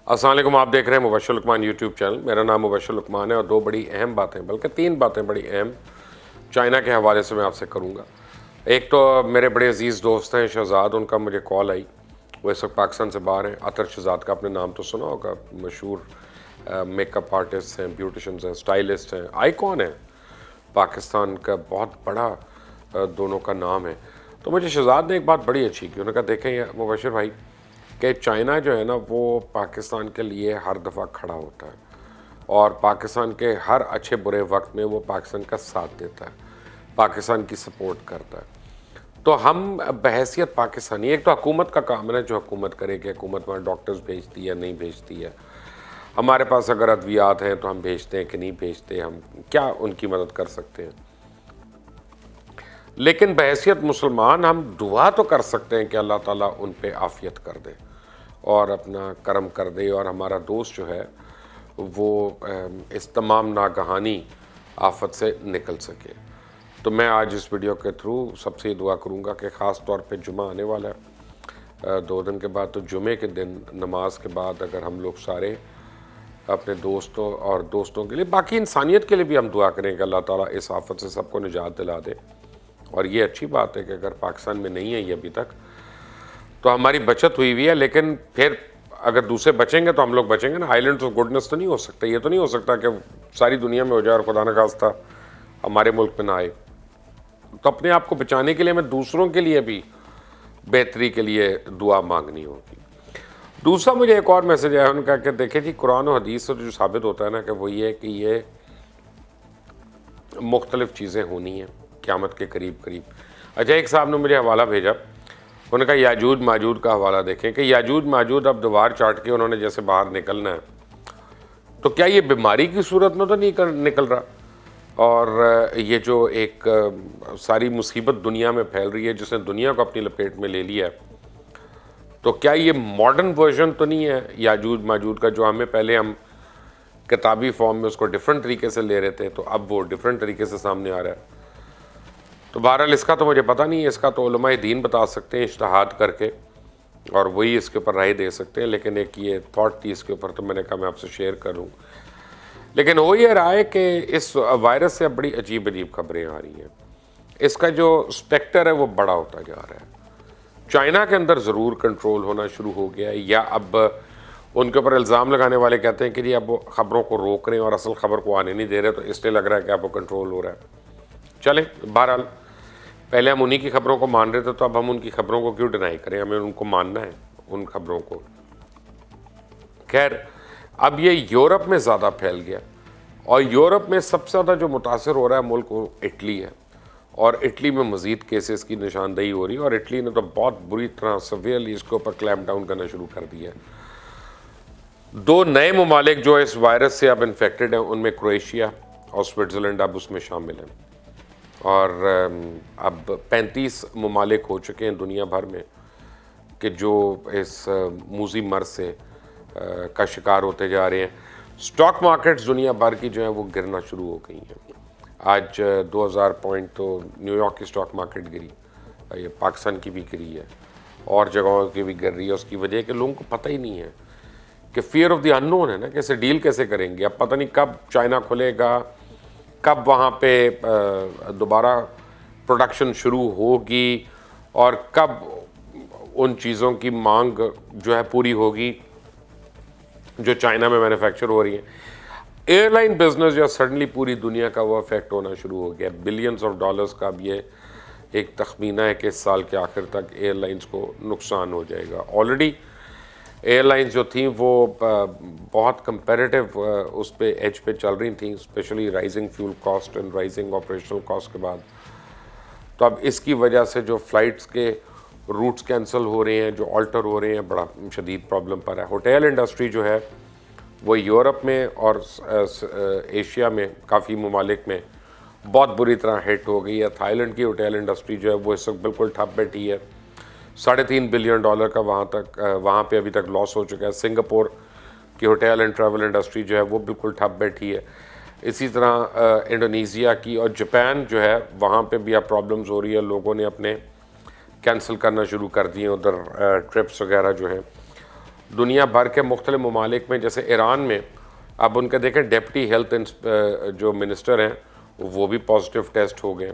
السلام علیکم، آپ دیکھ رہے ہیں مبشر لقمان یوٹیوب چینل. میرا نام مبشر لقمان ہے اور دو بڑی اہم باتیں، بلکہ تین باتیں بڑی اہم چائنا کے حوالے سے میں آپ سے کروں گا. ایک تو میرے بڑے عزیز دوست ہیں شہزاد، ان کا مجھے کال آئی. وہ اس وقت پاکستان سے باہر ہیں. عطر شہزاد کا آپ نے نام تو سنا ہوگا، مشہور میک اپ آرٹسٹ ہیں، بیوٹیشنز ہیں، اسٹائلسٹ ہیں، آئیکن ہیں پاکستان کا، بہت بڑا دونوں کا نام ہے. تو مجھے شہزاد نے ایک بات بڑی اچھی کی. انہوں نے کہا دیکھیں مبشر بھائی کہ چائنا جو ہے نا وہ پاکستان کے لیے ہر دفعہ کھڑا ہوتا ہے اور پاکستان کے ہر اچھے برے وقت میں وہ پاکستان کا ساتھ دیتا ہے، پاکستان کی سپورٹ کرتا ہے. تو ہم بحیثیت پاکستانی، ایک تو حکومت کا کام ہے جو حکومت کرے کہ حکومت وہاں ڈاکٹرز بھیجتی ہے نہیں بھیجتی ہے. ہمارے پاس اگر ادویات ہیں تو ہم بھیجتے ہیں کہ نہیں بھیجتے، ہم کیا ان کی مدد کر سکتے ہیں. لیکن بحیثیت مسلمان ہم دعا تو کر سکتے ہیں کہ اللہ تعالیٰ ان پہ عافیت کر دے اور اپنا کرم کر دے اور ہمارا دوست جو ہے وہ اس تمام ناگہانی آفت سے نکل سکے. تو میں آج اس ویڈیو کے تھرو سب سے دعا کروں گا کہ خاص طور پہ جمعہ آنے والا ہے 2 دن کے بعد، تو جمعے کے دن نماز کے بعد اگر ہم لوگ سارے اپنے دوستوں اور دوستوں کے لیے، باقی انسانیت کے لیے بھی ہم دعا کریں کہ اللہ تعالیٰ اس آفت سے سب کو نجات دلا دے. اور یہ اچھی بات ہے کہ اگر پاکستان میں نہیں ہے یہ ابھی تک تو ہماری بچت ہوئی ہے، لیکن پھر اگر دوسرے بچیں گے تو ہم لوگ بچیں گے نا. آئیلینڈ آف گڈنس تو نہیں ہو سکتا، یہ تو نہیں ہو سکتا کہ ساری دنیا میں ہو جائے اور خدا نہ خواستہ ہمارے ملک میں نہ آئے. تو اپنے آپ کو بچانے کے لیے ہمیں دوسروں کے لیے بھی بہتری کے لیے دعا مانگنی ہوگی. دوسرا مجھے ایک اور میسج آیا ان کا کہ دیکھیں جی قرآن و حدیث سے جو ثابت ہوتا ہے نا کہ وہ یہ کہ یہ مختلف چیزیں ہونی ہیں قیامت کے قریب قریب. اچھا، ایک صاحب نے مجھے حوالہ بھیجا، انہوں نے کہا یاجوج ماجوج کا حوالہ دیکھیں کہ یاجوج ماجوج اب دیوار چاٹ کے انہوں نے جیسے باہر نکلنا ہے، تو کیا یہ بیماری کی صورت میں تو نہیں نکل رہا؟ اور یہ جو ایک ساری مصیبت دنیا میں پھیل رہی ہے جس نے دنیا کو اپنی لپیٹ میں لے لیا ہے، تو کیا یہ ماڈرن ورژن تو نہیں ہے یاجوج ماجوج کا، جو ہمیں پہلے ہم کتابی فارم میں اس کو ڈیفرنٹ طریقے سے لے رہے تھے تو اب وہ ڈیفرنٹ طریقے سے سامنے آ رہا ہے. تو بہرحال اس کا تو مجھے پتہ نہیں ہے، اس کا تو علماء دین بتا سکتے ہیں اجتہاد کر کے اور وہی اس کے اوپر رائے دے سکتے ہیں. لیکن ایک یہ تھاٹ تھی اس کے اوپر، تو میں نے کہا میں آپ سے شیئر کروں. لیکن ہو یہ رہا ہے کہ اس وائرس سے اب بڑی عجیب خبریں آ رہی ہیں. اس کا جو اسپیکٹر ہے وہ بڑا ہوتا جا رہا ہے. چائنا کے اندر ضرور کنٹرول ہونا شروع ہو گیا ہے، یا اب ان کے اوپر الزام لگانے والے کہتے ہیں کہ جی اب وہ خبروں کو روک رہے ہیں اور اصل خبر کو آنے نہیں دے رہے، تو اس لیے لگ رہا ہے کہ اب وہ کنٹرول ہو رہا ہے. چلیں بہرحال پہلے ہم انہی کی خبروں کو مان رہے تھے، تو اب ہم ان کی خبروں کو کیوں ڈینائی کریں، ہمیں ان کو ماننا ہے ان خبروں کو. خیر، اب یہ یورپ میں زیادہ پھیل گیا اور یورپ میں سب سے زیادہ جو متاثر ہو رہا ہے ملک وہ اٹلی ہے، اور اٹلی میں مزید کیسز کی نشاندہی ہو رہی ہے، اور اٹلی نے تو بہت بری طرح سیویئرلی اس کے اوپر کلیمپ ڈاؤن کرنا شروع کر دیا ہے. 2 نئے ممالک جو اس وائرس سے اب انفیکٹڈ ہیں ان میں کروئیشیا اور سوئٹزرلینڈ اب اس میں شامل ہیں، اور اب 35 ممالک ہو چکے ہیں دنیا بھر میں کہ جو اس موذی مرض سے کا شکار ہوتے جا رہے ہیں. سٹاک مارکیٹس دنیا بھر کی جو ہیں وہ گرنا شروع ہو گئی ہیں. آج 2000 پوائنٹ تو نیو یارک کی سٹاک مارکیٹ گری، یہ پاکستان کی بھی گری ہے اور جگہوں کی بھی گر رہی ہے. اس کی وجہ ہے کہ لوگوں کو پتہ ہی نہیں ہے کہ فیئر آف دی ان نون ہے نا، کیسے ڈیل کیسے کریں گے. اب پتہ نہیں کب چائنا کھلے گا، کب وہاں پہ دوبارہ پروڈکشن شروع ہوگی، اور کب ان چیزوں کی مانگ جو ہے پوری ہوگی جو چائنا میں مینوفیکچر ہو رہی ہیں. ایئر لائن بزنس جو سڈنلی پوری دنیا کا وہ افیکٹ ہونا شروع ہو گیا. بلینز آف ڈالرز کا اب یہ ایک تخمینہ ہے کہ اس سال کے آخر تک ایئر لائنز کو نقصان ہو جائے گا. آلریڈی ایئر لائنز جو تھیں وہ بہت کمپیریٹیو اس پہ ایج پہ چل رہی تھیں، especially rising fuel cost and rising operational cost کے بعد. تو اب اس کی وجہ سے جو فلائٹس کے روٹس کینسل ہو رہے ہیں، جو آلٹر ہو رہے ہیں، بڑا شدید پرابلم پر ہے. ہوٹل انڈسٹری جو ہے وہ یورپ میں اور ایشیا میں کافی ممالک میں بہت بری طرح ہٹ ہو گئی ہے. تھائی لینڈ کی ہوٹل انڈسٹری جو ہے وہ اس وقت بالکل ٹھپ بیٹھی ہے. $3.5 بلین کا وہاں پہ ابھی تک لاس ہو چکا ہے. سنگاپور کی ہوٹل اینڈ ٹریول انڈسٹری جو ہے وہ بالکل ٹھپ بیٹھی ہے. اسی طرح انڈونیزیا کی اور جاپان جو ہے وہاں پہ بھی اب پرابلمز ہو رہی ہے. لوگوں نے اپنے کینسل کرنا شروع کر دیے ادھر ٹرپس وغیرہ جو ہیں. دنیا بھر کے مختلف ممالک میں، جیسے ایران میں اب ان کے دیکھیں ڈیپٹی ہیلتھ جو منسٹر ہیں وہ بھی پازیٹیو ٹیسٹ ہو گئے،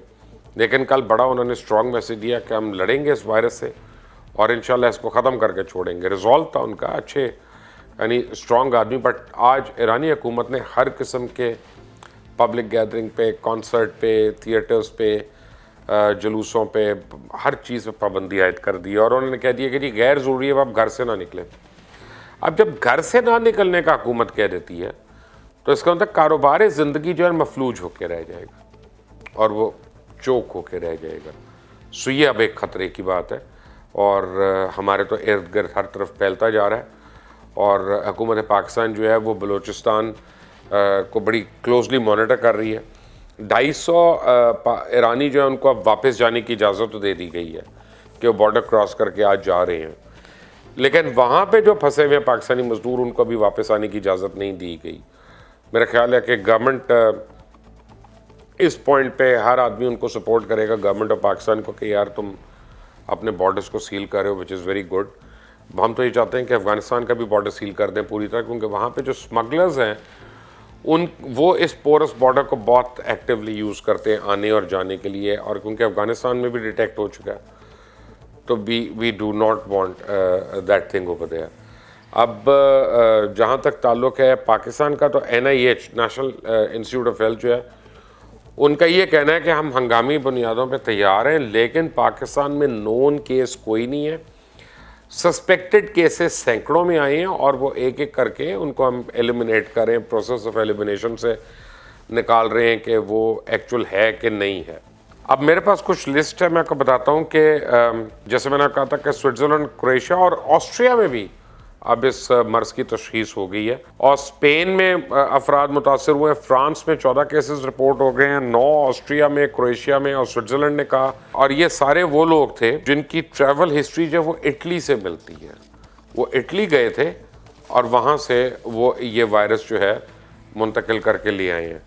لیکن کل بڑا انہوں نے اسٹرانگ میسیج دیا کہ ہم لڑیں گے اس وائرس سے اور انشاءاللہ اس کو ختم کر کے چھوڑیں گے. ریزولو تھا ان کا، اچھے یعنی اسٹرانگ آدمی. بٹ آج ایرانی حکومت نے ہر قسم کے پبلک گیدرنگ پہ، کانسرٹ پہ، تھیٹرز پہ، جلوسوں پہ، ہر چیز پہ پابندی عائد کر دی اور انہوں نے کہہ دیا کہ جی غیر ضروری ہے آپ گھر سے نہ نکلیں. اب جب گھر سے نہ نکلنے کا حکومت کہہ دیتی ہے تو اس کا مطلب کاروبار زندگی جو ہے مفلوج ہو کے رہ جائے گا اور وہ چوک ہو کے رہ جائے گا. سو یہ اب ایک خطرے کی بات ہے اور ہمارے تو ارد گرد ہر طرف پھیلتا جا رہا ہے اور حکومت پاکستان جو ہے وہ بلوچستان کو بڑی کلوزلی مانیٹر کر رہی ہے. 250 ایرانی جو ہے ان کو اب واپس جانے کی اجازت دے دی گئی ہے کہ وہ بارڈر کراس کر کے آج جا رہے ہیں، لیکن وہاں پہ جو پھنسے ہوئے پاکستانی مزدور ان کو ابھی واپس آنے کی اجازت نہیں دی گئی. میرا خیال ہے کہ گورنمنٹ اس پوائنٹ پہ ہر آدمی ان کو سپورٹ کرے گا، گورنمنٹ آف پاکستان کو، کہ یار تم اپنے بارڈرز کو سیل کر رہے ہو، وچ از ویری گڈ. ہم تو یہ چاہتے ہیں کہ افغانستان کا بھی بارڈر سیل کر دیں پوری طرح، کیونکہ وہاں پہ جو اسمگلرز ہیں وہ اس پورس بارڈر کو بہت ایکٹیولی یوز کرتے ہیں آنے اور جانے کے لیے، اور کیونکہ افغانستان میں بھی ڈیٹیکٹ ہو چکا ہے تو we do not want that thing over there. اب جہاں تک تعلق ہے پاکستان کا، تو NIH national institute of health جو ہے ان کا یہ کہنا ہے کہ ہم ہنگامی بنیادوں پہ تیار ہیں، لیکن پاکستان میں نون کیس کوئی نہیں ہے. سسپیکٹڈ کیسز سینکڑوں میں آئے ہیں اور وہ ایک ایک کر کے ان کو ہم ایلیمنیٹ کریں، پروسیس آف ایلیمنیشن سے نکال رہے ہیں کہ وہ ایکچول ہے کہ نہیں ہے. اب میرے پاس کچھ لسٹ ہے، میں آپ کو بتاتا ہوں کہ جیسے میں نے کہا تھا کہ سوئٹزرلینڈ، کروشیا اور آسٹریا میں بھی اب اس مرض کی تشخیص ہو گئی ہے، اور اسپین میں افراد متاثر ہوئے ہیں. فرانس میں 14 کیسز رپورٹ ہو گئے ہیں، 9 آسٹریا میں، کروشیا میں اور سوئٹزرلینڈ نے کہا. اور یہ سارے وہ لوگ تھے جن کی ٹریول ہسٹری جو وہ اٹلی سے ملتی ہے، وہ اٹلی گئے تھے اور وہاں سے وہ یہ وائرس جو ہے منتقل کر کے لے آئے ہیں.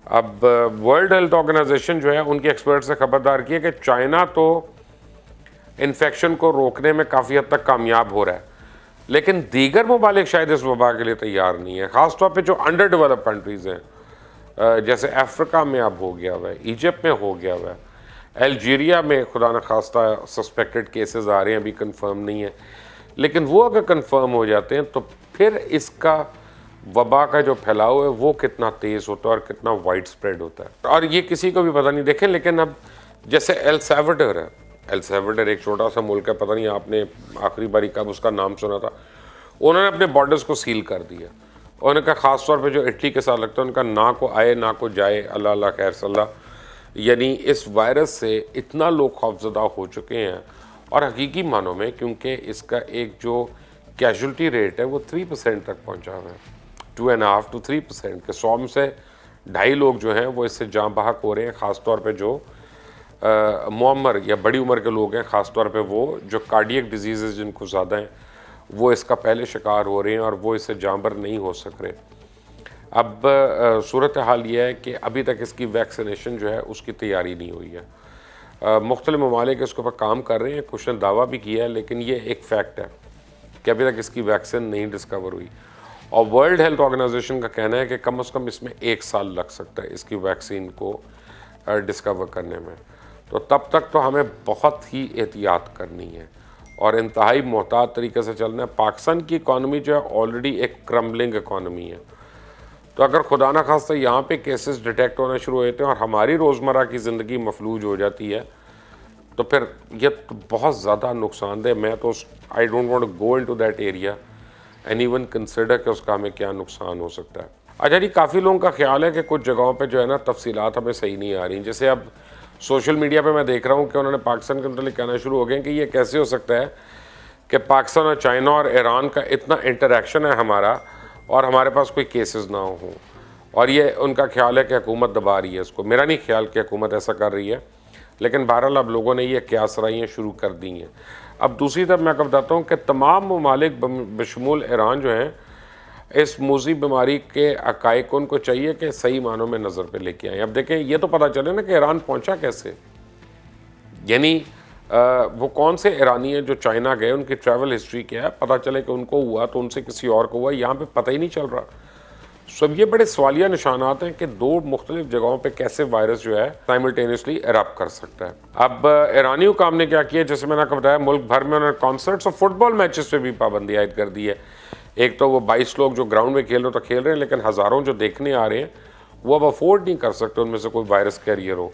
اب ورلڈ ہیلتھ آرگنائزیشن جو ہے ان کی ایکسپرٹ سے خبردار کی ہے کہ چائنا تو انفیکشن کو روکنے میں کافی حد تک کامیاب ہو رہا ہے، لیکن دیگر ممالک شاید اس وبا کے لیے تیار نہیں ہے، خاص طور پہ جو انڈر ڈیولپ کنٹریز ہیں، جیسے افریقہ میں اب ہو گیا ہوا ہے، ایجپٹ میں ہو گیا ہوا ہے، الجیریا میں خدا نخواستہ سسپیکٹڈ کیسز آ رہے ہیں، ابھی کنفرم نہیں ہے، لیکن وہ اگر کنفرم ہو جاتے ہیں تو پھر اس کا وبا کا جو پھیلاؤ ہے وہ کتنا تیز ہوتا ہے اور کتنا وائڈ سپریڈ ہوتا ہے، اور یہ کسی کو بھی پتہ نہیں. دیکھیں لیکن اب جیسے ایل سیلوڈر ہے، ایل سیلوڈر ایک چھوٹا سا ملک ہے، پتہ نہیں آپ نے آخری باری کب اس کا نام سنا تھا. انہوں نے اپنے بارڈرز کو سیل کر دیا، اور ان کا خاص طور پہ جو اٹلی کے ساتھ لگتا ہے ان کا نہ کو آئے نہ کو جائے، اللہ اللہ خیر صلی اللہ. یعنی اس وائرس سے اتنا لوگ خوفزدہ ہو چکے ہیں، اور حقیقی معنوں میں کیونکہ اس کا ایک جو کیجولٹی ریٹ ہے وہ 3% تک پہنچا ہوا ہے، 2.5 to 3%، کہ 100 میں سے 2.5 لوگ جو ہیں وہ اس سے جاں بحق ہو رہے ہیں، خاص طور پہ جو معمر یا بڑی عمر کے لوگ ہیں، خاص طور پہ وہ جو کارڈیک ڈیزیزز جن کو زیادہ ہیں وہ اس کا پہلے شکار ہو رہے ہیں اور وہ اس سے جاں بحق نہیں ہو سک رہے. اب صورتحال یہ ہے کہ ابھی تک اس کی ویکسینیشن جو ہے اس کی تیاری نہیں ہوئی ہے. مختلف ممالک اس کے اوپر کام کر رہے ہیں، کچھ نے دعویٰ بھی کیا ہے، لیکن یہ ایک فیکٹ ہے کہ ابھی تک اس کی ویکسین نہیں ڈسکور ہوئی. اور ورلڈ ہیلتھ آرگنائزیشن کا کہنا ہے کہ کم از کم اس میں 1 سال لگ سکتا ہے اس کی ویکسین کو ڈسکور کرنے میں. تو تب تک تو ہمیں بہت ہی احتیاط کرنی ہے اور انتہائی محتاط طریقے سے چلنا ہے. پاکستان کی اکانومی جو ہے آلریڈی ایک کرمبلنگ اکانومی ہے، تو اگر خدا نہ خواستہ یہاں پہ کیسز ڈیٹیکٹ ہونا شروع ہوتے ہیں اور ہماری روزمرہ کی زندگی مفلوج ہو جاتی ہے تو پھر یہ تو بہت زیادہ نقصان دہ. میں تو I don't want to go into that area and even consider کہ اس کا ہمیں کیا نقصان ہو سکتا ہے. اچھا جی، کافی لوگوں کا خیال ہے کہ کچھ جگہوں پہ جو ہے نا تفصیلات ہمیں صحیح نہیں آ رہی. جیسے اب سوشل میڈیا پہ میں دیکھ رہا ہوں کہ انہوں نے پاکستان کے متعلق کہنا شروع ہو گئے کہ یہ کیسے ہو سکتا ہے کہ پاکستان اور چائنا اور ایران کا اتنا انٹریکشن ہے ہمارا اور ہمارے پاس کوئی کیسز نہ ہوں، اور یہ ان کا خیال ہے کہ حکومت دبا رہی ہے اس کو. میرا نہیں خیال کہ حکومت ایسا کر رہی ہے، لیکن بہرحال اب لوگوں نے یہ قیاس رائیاں شروع کر دی ہیں. اب دوسری طرف میں آپ کو بتاتا ہوں کہ تمام ممالک بشمول ایران جو ہیں اس موذی بیماری کے حقائق ان کو چاہیے کہ صحیح معنوں میں نظر پہ لے کے آئیں. اب دیکھیں یہ تو پتہ چلے نا کہ ایران پہنچا کیسے. یعنی وہ کون سے ایرانی ہیں جو چائنا گئے, ان کی ٹریول ہسٹری کیا ہے, پتہ چلے کہ ان کو ہوا تو ان سے کسی اور کو ہوا, یہاں پہ پتہ ہی نہیں چل رہا. سب یہ بڑے سوالیہ نشانات ہیں کہ دو مختلف جگہوں پہ کیسے وائرس جو ہے سائملٹینیسلی ایرپٹ کر سکتا ہے. اب ایرانی حکام نے کیا کیا, جیسے میں نے آپ کو بتایا ملک بھر میں انہوں نے کانسرٹس اور فٹ بال میچز پہ بھی پابندی عائد کر دی ہے. ایک تو وہ 22 لوگ جو گراؤنڈ میں کھیل رہے تو کھیل رہے ہیں, لیکن ہزاروں جو دیکھنے آ رہے ہیں وہ اب افورڈ نہیں کر سکتے ان میں سے کوئی وائرس کیریئر ہو.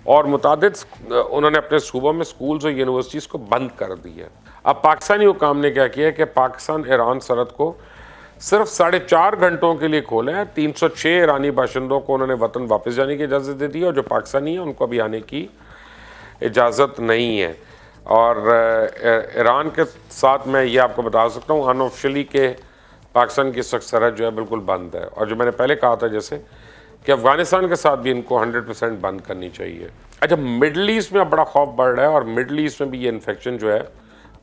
اور متعدد انہوں نے اپنے صوبوں میں سکولز اور یونیورسٹیز کو بند کر دی ہے. اب پاکستانی حکام نے کیا کیا کہ پاکستان ایران سرحد کو صرف 4.5 گھنٹوں کے لیے کھولے ہیں. 306 ایرانی باشندوں کو انہوں نے وطن واپس جانے کی اجازت دے دی ہے, اور جو پاکستانی ہیں ان کو ابھی آنے کی اجازت نہیں ہے. اور ایران کے ساتھ میں یہ آپ کو بتا سکتا ہوں ان آفیشلی کہ پاکستان کی سرحد جو ہے بالکل بند ہے. اور جو میں نے پہلے کہا تھا جیسے کہ افغانستان کے ساتھ بھی ان کو 100% بند کرنی چاہیے. اچھا, مڈل ایسٹ میں اب بڑا خوف بڑھ رہا ہے, اور مڈل ایسٹ میں بھی یہ انفیکشن جو ہے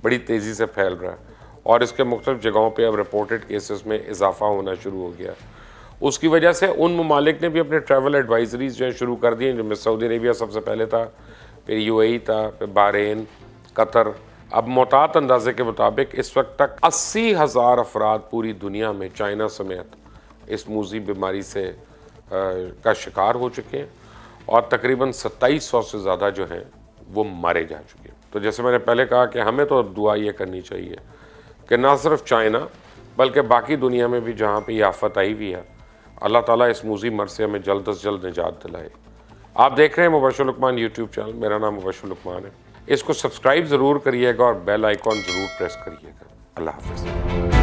بڑی تیزی سے پھیل رہا ہے, اور اس کے مختلف جگہوں پہ اب رپورٹڈ کیسز میں اضافہ ہونا شروع ہو گیا. اس کی وجہ سے ان ممالک نے بھی اپنے ٹریول ایڈوائزریز جو ہے شروع کر دی ہیں, جن میں سعودی عربیہ سب سے پہلے تھا, پھر UAE تھا, پھر بحرین, قطر. اب محتاط اندازے کے مطابق اس وقت تک 80,000 افراد پوری دنیا میں چائنا سمیت اس موذی بیماری سے کا شکار ہو چکے ہیں, اور تقریباً 2700 سے زیادہ جو ہیں وہ مارے جا چکے ہیں. تو جیسے میں نے پہلے کہا کہ ہمیں تو دعا یہ کرنی چاہیے کہ نہ صرف چائنا بلکہ باقی دنیا میں بھی جہاں پہ یہ آفت آئی ہوئی ہے, اللہ تعالیٰ اس موذی مرض سے ہمیں جلد از جلد نجات دلائے. آپ دیکھ رہے ہیں مبشر لقمان یوٹیوب چینل, میرا نام مبشر لقمان ہے. اس کو سبسکرائب ضرور کریے گا اور بیل آئیکن ضرور پریس کریے گا. اللہ حافظ.